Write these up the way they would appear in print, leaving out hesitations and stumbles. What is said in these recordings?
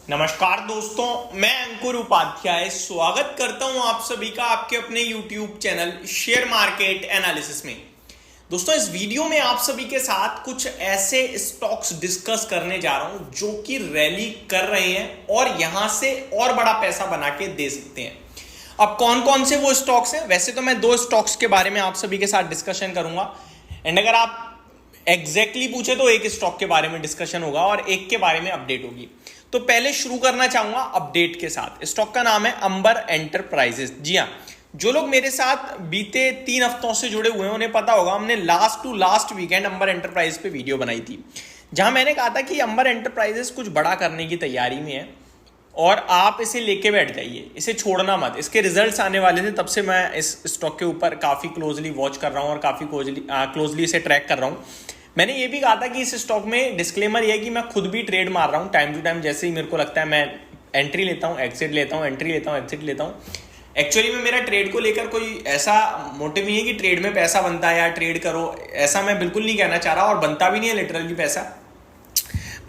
नमस्कार दोस्तों, मैं अंकुर उपाध्याय स्वागत करता हूं आप सभी का आपके अपने YouTube channel share market analysis में। दोस्तों, इस वीडियो में आप सभी के साथ कुछ ऐसे स्टॉक्स डिस्कस करने जा रहा हूं जो कि रैली कर रहे हैं और यहां से और बड़ा पैसा बना के दे सकते हैं। अब कौन कौन से वो स्टॉक्स हैं? वैसे तो मैं दो स्टॉक्स के बारे में आप सभी के साथ डिस्कशन करूंगा एंड अगर आप एग्जैक्टली पूछे तो एक स्टॉक के बारे में डिस्कशन होगा और एक के बारे में अपडेट होगी। तो पहले शुरू करना चाहूंगा अपडेट के साथ। स्टॉक का नाम है अंबर एंटरप्राइजेस। जी हाँ, जो लोग मेरे साथ बीते 3 हफ्तों से जुड़े हुए हैं उन्हें पता होगा, हमने लास्ट वीकेंड अंबर एंटरप्राइज पे वीडियो बनाई थी जहां मैंने कहा था कि अंबर एंटरप्राइजेस कुछ बड़ा करने की तैयारी में है और आप इसे लेके बैठ जाइए, इसे छोड़ना मत। इसके रिजल्ट्स आने वाले थे, तब से मैं इस स्टॉक के ऊपर काफी क्लोजली वॉच कर रहा हूं और काफी क्लोजली इसे ट्रैक कर रहा हूं। मैंने ये भी कहा था कि इस स्टॉक में डिस्क्लेमर ये है कि मैं खुद भी ट्रेड मार रहा हूँ टाइम टू टाइम। जैसे ही मेरे को लगता है मैं एंट्री लेता हूँ, एग्जिट लेता हूँ, एंट्री लेता हूँ, एग्जिट लेता हूँ। एक्चुअली में मेरा ट्रेड को लेकर कोई ऐसा मोटिव नहीं है कि ट्रेड में पैसा बनता है या ट्रेड करो, ऐसा मैं बिल्कुल नहीं कहना चाह रहा और बनता भी नहीं है लिटरली पैसा।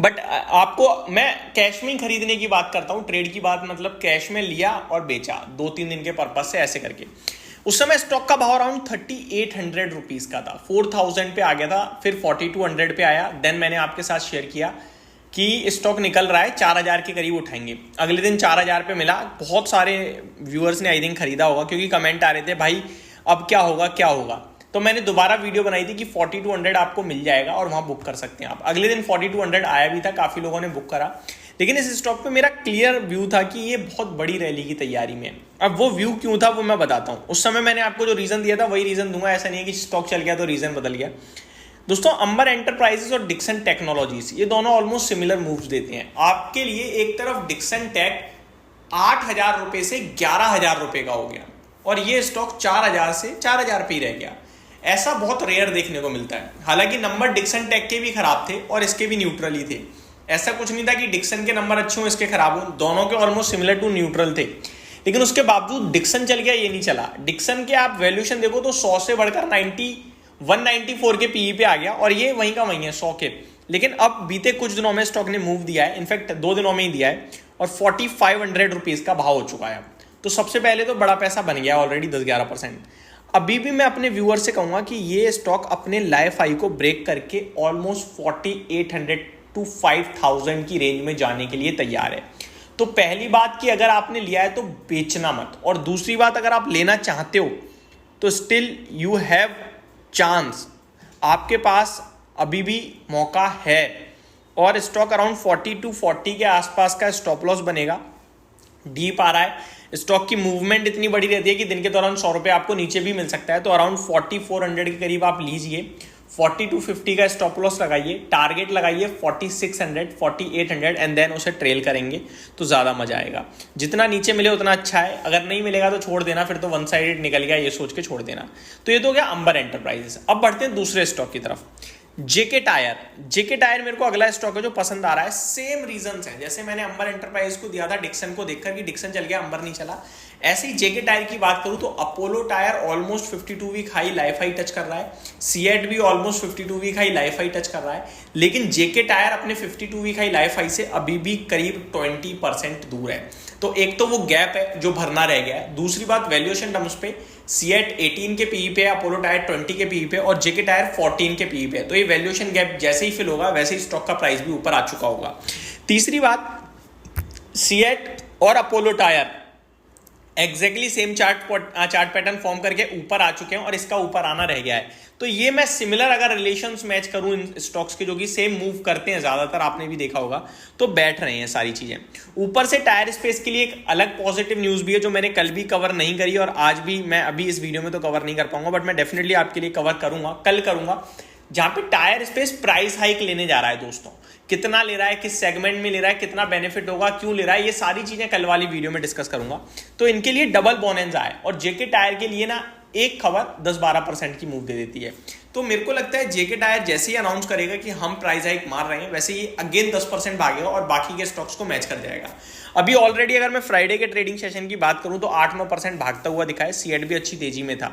बट आपको मैं कैश में ही खरीदने की बात करता हूँ। ट्रेड की बात मतलब कैश में लिया और बेचा 2-3 दिन के पर्पज से, ऐसे करके। उस समय स्टॉक का भाव अराउंड 3800 रुपीज का था, 4000 पे आ गया था, फिर 4200 पे आया। देन मैंने आपके साथ शेयर किया कि स्टॉक निकल रहा है 4000 के करीब उठाएंगे। अगले दिन 4000 पे मिला। बहुत सारे व्यूअर्स ने आई थिंक खरीदा होगा क्योंकि कमेंट आ रहे थे भाई अब क्या होगा क्या होगा। तो मैंने दोबारा वीडियो बनाई थी कि 4200 आपको मिल जाएगा और वहां बुक कर सकते हैं आप। अगले दिन 4200 आया भी था, काफी लोगों ने बुक करा। लेकिन इस स्टॉक पे मेरा क्लियर व्यू था कि ये बहुत बड़ी रैली की तैयारी में है। अब वो व्यू क्यों था वो मैं बताता हूं। उस समय मैंने आपको जो रीजन दिया था वही रीजन दूंगा, ऐसा नहीं है कि स्टॉक चल गया तो रीजन बदल गया। दोस्तों, अंबर एंटरप्राइजेस और डिक्सन टेक्नोलॉजीज ये दोनों ऑलमोस्ट सिमिलर मूव्स देते हैं आपके लिए। एक तरफ डिक्सन टेक 8000 रुपए से 11000 रुपए का हो गया और ये स्टॉक 4000 से 4000 पे ही रह गया। ऐसा बहुत रेयर देखने को मिलता है। हालांकि नंबर डिक्सन टेक के भी खराब थे और इसके भी न्यूट्रल ही थे। ऐसा कुछ नहीं था कि डिक्सन के नंबर अच्छे हो इसके खराब हो, दोनों के ऑलमोस्ट सिमिलर टू न्यूट्रल थे। लेकिन उसके बावजूद डिक्सन चल गया, ये नहीं चला। डिक्सन के आप वैल्यूएशन देखो तो 100 से बढ़कर 194 के पीई पे आ गया और ये वहीं का वहीं है 100 के। लेकिन अब बीते कुछ दिनों में स्टॉक ने मूव दिया है, इनफैक्ट 2 दिनों में ही दिया है और 4500 रुपीज का भाव हो चुका है। तो सबसे पहले तो बड़ा पैसा बन गया ऑलरेडी 10-11%। अभी भी मैं अपने व्यूअर से कहूंगा कि ये स्टॉक अपने लाइफ हाई को ब्रेक करके ऑलमोस्ट 4800 टू 5000 की रेंज में जाने के लिए तैयार है। तो पहली बात कि अगर आपने लिया है तो बेचना मत, और दूसरी बात अगर आप लेना चाहते हो तो स्टिल यू हैव चांस, आपके पास अभी भी मौका है। और स्टॉक अराउंड 40 टू 40 के आसपास का स्टॉप लॉस बनेगा। डीप आ रहा है, स्टॉक की मूवमेंट इतनी बड़ी रहती है कि दिन के दौरान 100 रुपए आपको नीचे भी मिल सकता है। तो अराउंड 4400 के करीब आप लीजिए, 40 टू 50 का स्टॉप लॉस लगाइए, टारगेट लगाइए 4600 4800 एंड देन उसे ट्रेल करेंगे तो ज्यादा मजा आएगा। जितना नीचे मिले उतना अच्छा है, अगर नहीं मिलेगा तो छोड़ देना, फिर तो वन साइडेड निकल गया ये सोच के छोड़ देना। तो ये तो हो गया अंबर एंटरप्राइजेस। अब बढ़ते हैं दूसरे स्टॉक की तरफ, जेके टायर। जेके टायर मेरे को अगला स्टॉक है जो पसंद आ रहा है। सेम रीजंस हैं जैसे मैंने अंबर एंटरप्राइज को दिया था डिक्सन को देखकर कि डिक्सन चल गया अंबर नहीं चला, ऐसे ही जेके टायर की बात करूं तो Apollo tyre almost 52 week high life high touch कर रहा है। सीएट भी almost 52 week high life high touch कर रहा है। लेकिन जेके टायर अपने 52 वीक हाई लाइफ हाई से अभी भी करीब 20% दूर है। तो एक तो वो गैप है जो भरना रह गया है। दूसरी बात वैल्यूएशन टर्म्स पे सीएट 18 के पीई पे, अपोलो टायर 20 के पीई पे और जेके टायर 14 के पीई पे। तो ये वैल्यूएशन गैप जैसे ही फिल होगा वैसे ही स्टॉक का प्राइस भी ऊपर आ चुका होगा। तीसरी बात, सीएट और Apollo tyre exactly same chart pattern form करके ऊपर आ चुके हैं और इसका ऊपर आना रह गया है। तो ये मैं सिमिलर अगर रिलेशंस मैच करूं इन स्टॉक्स के जो कि सेम मूव करते हैं ज्यादातर, आपने भी देखा होगा, तो बैठ रहे हैं सारी चीजें। ऊपर से टायर स्पेस के लिए एक अलग पॉजिटिव न्यूज भी है जो मैंने कल भी कवर नहीं करी और आज भी मैं अभी इस वीडियो में तो कवर नहीं कर पाऊंगा, बट मैं डेफिनेटली आपके लिए कवर करूंगा, कल करूंगा। जहां पे टायर स्पेस प्राइस हाइक लेने जा रहा है दोस्तों। कितना ले रहा है, किस सेगमेंट में ले रहा है, कितना बेनिफिट होगा, क्यों ले रहा है, ये सारी चीजें कल वाली वीडियो में डिस्कस करूंगा। तो इनके लिए डबल बोनेंजा है और जेके टायर के लिए ना एक खबर 10-12% की मूव दे देती है। तो मेरे को लगता है जेके टायर जैसे ही अनाउंस करेगा कि हम प्राइस हाइक मार रहे हैं, वैसे ही अगेन 10% भागेगा और बाकी के स्टॉक्स को मैच कर जाएगा। अभी ऑलरेडी अगर मैं फ्राइडे के ट्रेडिंग सेशन की बात करूं तो 8-9% भागता हुआ दिखा है, सीएट भी अच्छी तेजी में था।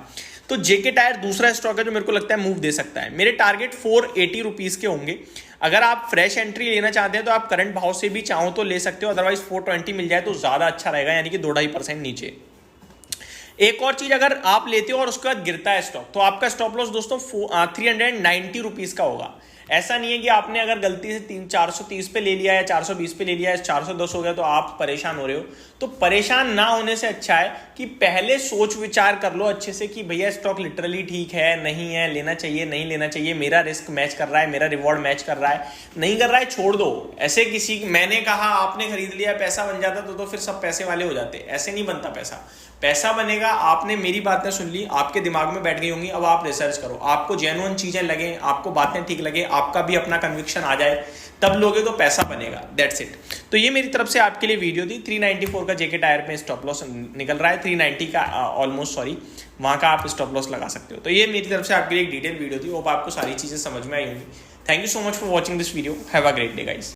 तो जेके टायर दूसरा स्टॉक है जो मेरे को लगता है मूव दे सकता है। मेरे टारगेट 480 रुपीज के होंगे। अगर आप फ्रेश एंट्री लेना चाहते हैं तो आप करंट भाव से भी चाहो तो ले सकते हो, अदरवाइज 420 मिल जाए तो ज्यादा अच्छा रहेगा, यानी कि 2-2.5% नीचे। एक और चीज, अगर आप लेते हो और उसके बाद गिरता है स्टॉक तो आपका स्टॉप लॉस दोस्तों 390 रुपीज का होगा। ऐसा नहीं है कि आपने अगर गलती से 430 पे ले लिया है, 420 पे ले लिया है, 410 हो गया तो आप परेशान हो रहे हो। तो परेशान ना होने से अच्छा है कि पहले सोच विचार कर लो अच्छे से कि भैया स्टॉक लिटरली ठीक है, नहीं है, लेना चाहिए, नहीं लेना चाहिए, मेरा रिस्क मैच कर रहा है, मेरा रिवॉर्ड मैच कर रहा है, नहीं कर रहा है छोड़ दो। ऐसे किसी मैंने कहा आपने खरीद लिया पैसा बन जाता तो फिर सब पैसे वाले हो जाते, ऐसे नहीं बनता पैसा। पैसा बनेगा, आपने मेरी बातें सुन ली, आपके दिमाग में बैठ गई होंगी, अब आप रिसर्च करो, आपको जेन्युइन चीजें लगे, आपको बातें ठीक लगे, आपका भी अपना कन्विक्शन आ जाए, तब लोगे तो पैसा बनेगा। That's it. तो ये मेरी तरफ से आपके लिए वीडियो थी। 394 का जेके टायर पे स्टॉप लॉस निकल रहा है, 390 का ऑलमोस्ट, सॉरी, वहां का आप स्टॉप लॉस लगा सकते हो। तो ये मेरी तरफ से आपके लिए एक डिटेल वीडियो थी, होप आपको सारी चीजें समझ में आई होंगी। Thank you so much for watching this video. Have a great day guys.